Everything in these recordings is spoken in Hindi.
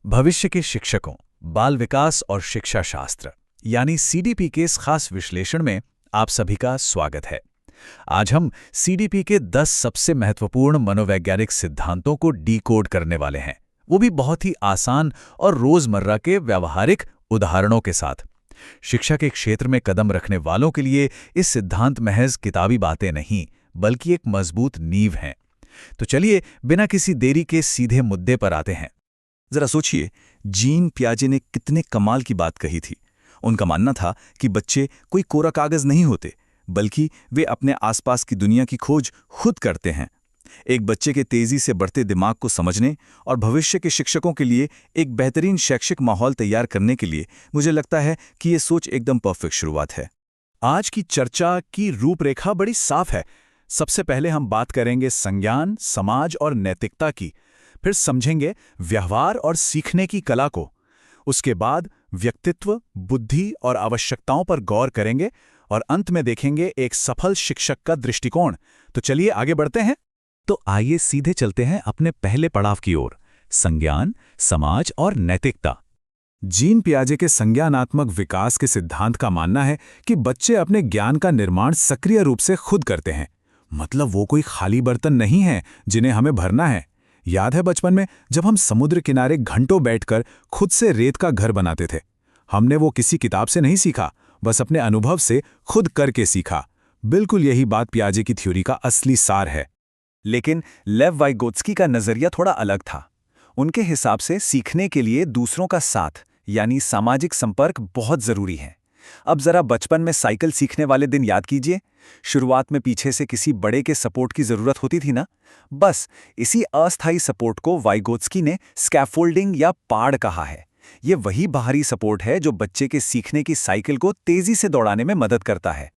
भविष्य के शिक्षकों, बाल विकास और शिक्षा शास्त्र यानी सीडीपी के इस खास विश्लेषण में आप सभी का स्वागत है। आज हम सीडीपी के 10 सबसे महत्वपूर्ण मनोवैज्ञानिक सिद्धांतों को डीकोड करने वाले हैं, वो भी बहुत ही आसान और रोजमर्रा के व्यावहारिक उदाहरणों के साथ। शिक्षा के क्षेत्र में कदम रखने वालों के लिए इस सिद्धांत महज किताबी बातें नहीं, बल्कि एक मजबूत नींव हैं। तो चलिए बिना किसी देरी के सीधे मुद्दे पर आते हैं। जरा सोचिए, जीन पियाजे ने कितने कमाल की बात कही थी। उनका मानना था कि बच्चे कोई कोरा कागज नहीं होते, बल्कि वे अपने आसपास की दुनिया की खोज खुद करते हैं। एक बच्चे के तेजी से बढ़ते दिमाग को समझने और भविष्य के शिक्षकों के लिए एक बेहतरीन शैक्षिक माहौल तैयार करने के लिए मुझे लगता है कि ये सोच एकदम परफेक्ट शुरुआत है। आज की चर्चा की रूपरेखा बड़ी साफ है। सबसे पहले हम बात करेंगे संज्ञान, समाज और नैतिकता की, फिर समझेंगे व्यवहार और सीखने की कला को। उसके बाद व्यक्तित्व, बुद्धि और आवश्यकताओं पर गौर करेंगे और अंत में देखेंगे एक सफल शिक्षक का दृष्टिकोण। तो चलिए आगे बढ़ते हैं। तो आइए सीधे चलते हैं अपने पहले पड़ाव की ओर, संज्ञान, समाज और नैतिकता। जीन पियाजे के संज्ञानात्मक विकास के सिद्धांत का मानना है कि बच्चे अपने ज्ञान का निर्माण सक्रिय रूप से खुद करते हैं। मतलब वो कोई खाली बर्तन नहीं है जिन्हें हमें भरना है। याद है बचपन में जब हम समुद्र किनारे घंटों बैठकर खुद से रेत का घर बनाते थे? हमने वो किसी किताब से नहीं सीखा, बस अपने अनुभव से खुद करके सीखा। बिल्कुल यही बात पियाजे की थ्योरी का असली सार है। लेकिन लेव वाइगोत्स्की का नजरिया थोड़ा अलग था। उनके हिसाब से सीखने के लिए दूसरों का साथ यानी सामाजिक संपर्क बहुत जरूरी है। अब जरा बचपन में साइकिल सीखने वाले दिन याद कीजिए। शुरुआत में पीछे से किसी बड़े के सपोर्ट की जरूरत होती थी ना। बस इसी अस्थायी सपोर्ट को वाइगोत्स्की ने स्कैफोल्डिंग या पाड़ कहा है। ये वही बाहरी सपोर्ट है जो बच्चे के सीखने की साइकिल को तेजी से दौड़ाने में मदद करता है।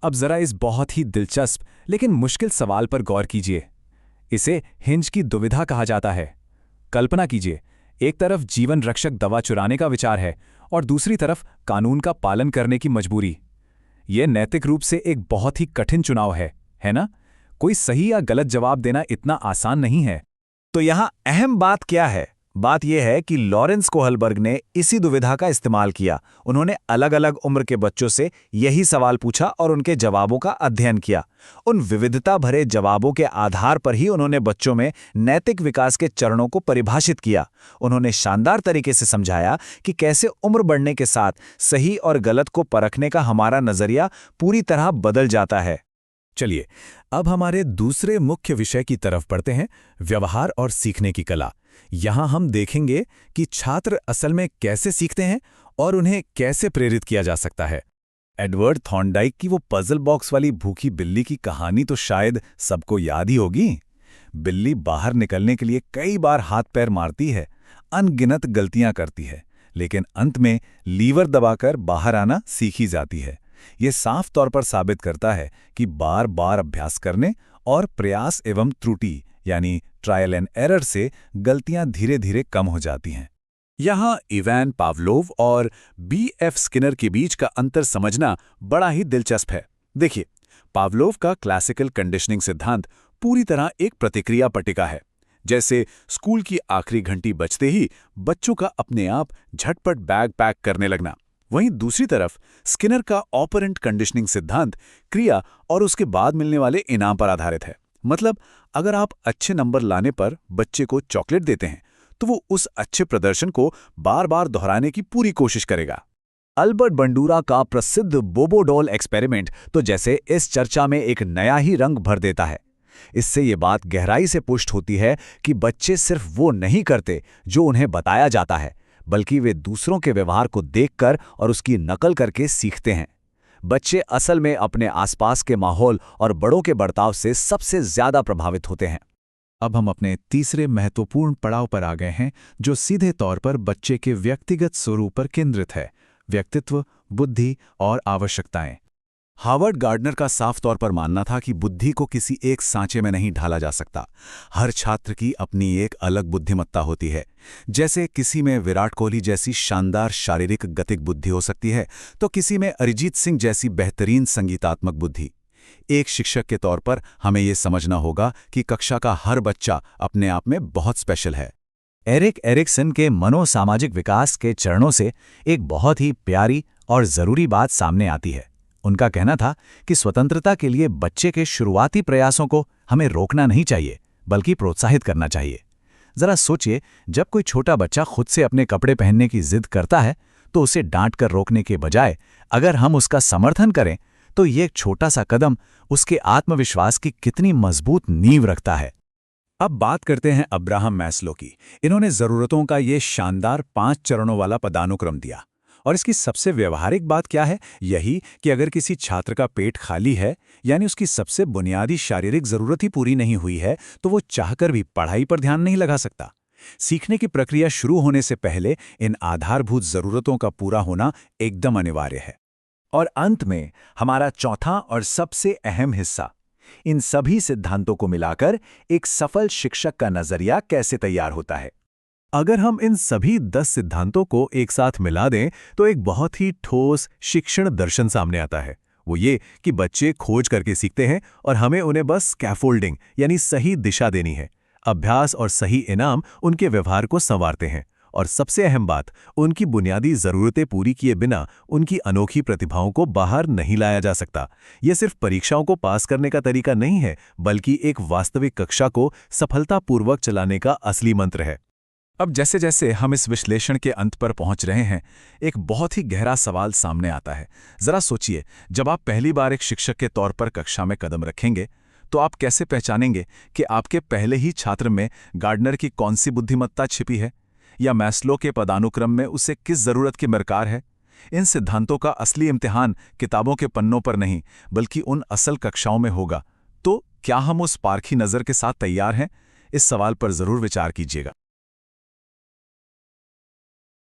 अब जरा इस बहुत ही दिलचस्प लेकिन मुश्किल सवाल पर गौर कीजिए। इसे हिंज की दुविधा कहा जाता है। कल्पना कीजिए, एक तरफ जीवन रक्षक दवा चुराने का विचार है और दूसरी तरफ कानून का पालन करने की मजबूरी। यह नैतिक रूप से एक बहुत ही कठिन चुनाव है ना? कोई सही या गलत जवाब देना इतना आसान नहीं है। तो यहाँ अहम बात क्या है? बात यह है कि लॉरेंस कोहलबर्ग ने इसी दुविधा का इस्तेमाल किया। उन्होंने अलग अलग उम्र के बच्चों से यही सवाल पूछा और उनके जवाबों का अध्ययन किया। उन विविधता भरे जवाबों के आधार पर ही उन्होंने बच्चों में नैतिक विकास के चरणों को परिभाषित किया। उन्होंने शानदार तरीके से समझाया कि कैसे उम्र बढ़ने के साथ सही और गलत को परखने का हमारा नजरिया पूरी तरह बदल जाता है। चलिए अब हमारे दूसरे मुख्य विषय की तरफ बढ़ते हैं, व्यवहार और सीखने की कला। यहां हम देखेंगे कि छात्र असल में कैसे सीखते हैं और उन्हें कैसे प्रेरित किया जा सकता है। एडवर्ड थॉर्नडाइक की वो पजल बॉक्स वाली भूखी बिल्ली की कहानी तो शायद सबको याद ही होगी। बिल्ली बाहर निकलने के लिए कई बार हाथ पैर मारती है, अनगिनत गलतियां करती है, लेकिन अंत में लीवर दबाकर बाहर आना सीखी जाती है। ये साफ तौर पर साबित करता है कि बार बार अभ्यास करने और प्रयास एवं त्रुटि यानी ट्रायल एंड एरर से गलतियां धीरे धीरे कम हो जाती हैं। यहाँ इवान पावलोव और B.F. स्किनर के बीच का अंतर समझना बड़ा ही दिलचस्प है। देखिए, पावलोव का क्लासिकल कंडीशनिंग सिद्धांत पूरी तरह एक प्रतिक्रिया पट्टिका है। जैसे स्कूल की आखिरी घंटी बजते ही बच्चों का अपने आप झटपट बैग पैक करने लगना। वहीं दूसरी तरफ स्किनर का ऑपरेंट कंडीशनिंग सिद्धांत क्रिया और उसके बाद मिलने वाले इनाम पर आधारित है। मतलब अगर आप अच्छे नंबर लाने पर बच्चे को चॉकलेट देते हैं तो वो उस अच्छे प्रदर्शन को बार बार दोहराने की पूरी कोशिश करेगा। अल्बर्ट बंडूरा का प्रसिद्ध बोबो डॉल एक्सपेरिमेंट तो जैसे इस चर्चा में एक नया ही रंग भर देता है। इससे ये बात गहराई से पुष्ट होती है कि बच्चे सिर्फ वो नहीं करते जो उन्हें बताया जाता है, बल्कि वे दूसरों के व्यवहार को देखकर और उसकी नकल करके सीखते हैं। बच्चे असल में अपने आसपास के माहौल और बड़ों के बर्ताव से सबसे ज्यादा प्रभावित होते हैं। अब हम अपने तीसरे महत्वपूर्ण पड़ाव पर आ गए हैं, जो सीधे तौर पर बच्चे के व्यक्तिगत स्वरूप पर केंद्रित है, व्यक्तित्व, बुद्धि और आवश्यकताएं। हार्वर्ड गार्डनर का साफ तौर पर मानना था कि बुद्धि को किसी एक सांचे में नहीं ढाला जा सकता। हर छात्र की अपनी एक अलग बुद्धिमत्ता होती है। जैसे किसी में विराट कोहली जैसी शानदार शारीरिक गतिक बुद्धि हो सकती है, तो किसी में अरिजीत सिंह जैसी बेहतरीन संगीतात्मक बुद्धि। एक शिक्षक के तौर पर हमें ये समझना होगा कि कक्षा का हर बच्चा अपने आप में बहुत स्पेशल है। एरिक एरिक्सन के मनोसामाजिक विकास के चरणों से एक बहुत ही प्यारी और ज़रूरी बात सामने आती है। उनका कहना था कि स्वतंत्रता के लिए बच्चे के शुरुआती प्रयासों को हमें रोकना नहीं चाहिए, बल्कि प्रोत्साहित करना चाहिए। जरा सोचिए, जब कोई छोटा बच्चा खुद से अपने कपड़े पहनने की जिद करता है, तो उसे डांट कर रोकने के बजाय अगर हम उसका समर्थन करें, तो ये एक छोटा सा कदम उसके आत्मविश्वास की कितनी मजबूत नींव रखता है। अब बात करते हैं अब्राहम मैस्लो की। इन्होंने ज़रूरतों का ये शानदार 5 चरणों वाला पदानुक्रम दिया। और इसकी सबसे व्यवहारिक बात क्या है? यही कि अगर किसी छात्र का पेट खाली है, यानी उसकी सबसे बुनियादी शारीरिक ज़रूरत ही पूरी नहीं हुई है, तो वो चाहकर भी पढ़ाई पर ध्यान नहीं लगा सकता। सीखने की प्रक्रिया शुरू होने से पहले इन आधारभूत ज़रूरतों का पूरा होना एकदम अनिवार्य है। और अंत में हमारा चौथा और सबसे अहम हिस्सा, इन सभी सिद्धांतों को मिलाकर एक सफल शिक्षक का नजरिया कैसे तैयार होता है। अगर हम इन सभी 10 सिद्धांतों को एक साथ मिला दें तो एक बहुत ही ठोस शिक्षण दर्शन सामने आता है। वो ये कि बच्चे खोज करके सीखते हैं और हमें उन्हें बस स्कैफोल्डिंग यानी सही दिशा देनी है। अभ्यास और सही इनाम उनके व्यवहार को संवारते हैं। और सबसे अहम बात, उनकी बुनियादी ज़रूरतें पूरी किए बिना उनकी अनोखी प्रतिभाओं को बाहर नहीं लाया जा सकता। ये सिर्फ परीक्षाओं को पास करने का तरीका नहीं है, बल्कि एक वास्तविक कक्षा को सफलतापूर्वक चलाने का असली मंत्र है। अब जैसे जैसे हम इस विश्लेषण के अंत पर पहुंच रहे हैं, एक बहुत ही गहरा सवाल सामने आता है। जरा सोचिए, जब आप पहली बार एक शिक्षक के तौर पर कक्षा में कदम रखेंगे, तो आप कैसे पहचानेंगे कि आपके पहले ही छात्र में गार्डनर की कौन सी बुद्धिमत्ता छिपी है, या मैस्लो के पदानुक्रम में उसे किस ज़रूरत की दरकार है? इन सिद्धांतों का असली इम्तिहान किताबों के पन्नों पर नहीं, बल्कि उन असल कक्षाओं में होगा। तो क्या हम उस पारखी नज़र के साथ तैयार हैं? इस सवाल पर ज़रूर विचार कीजिएगा।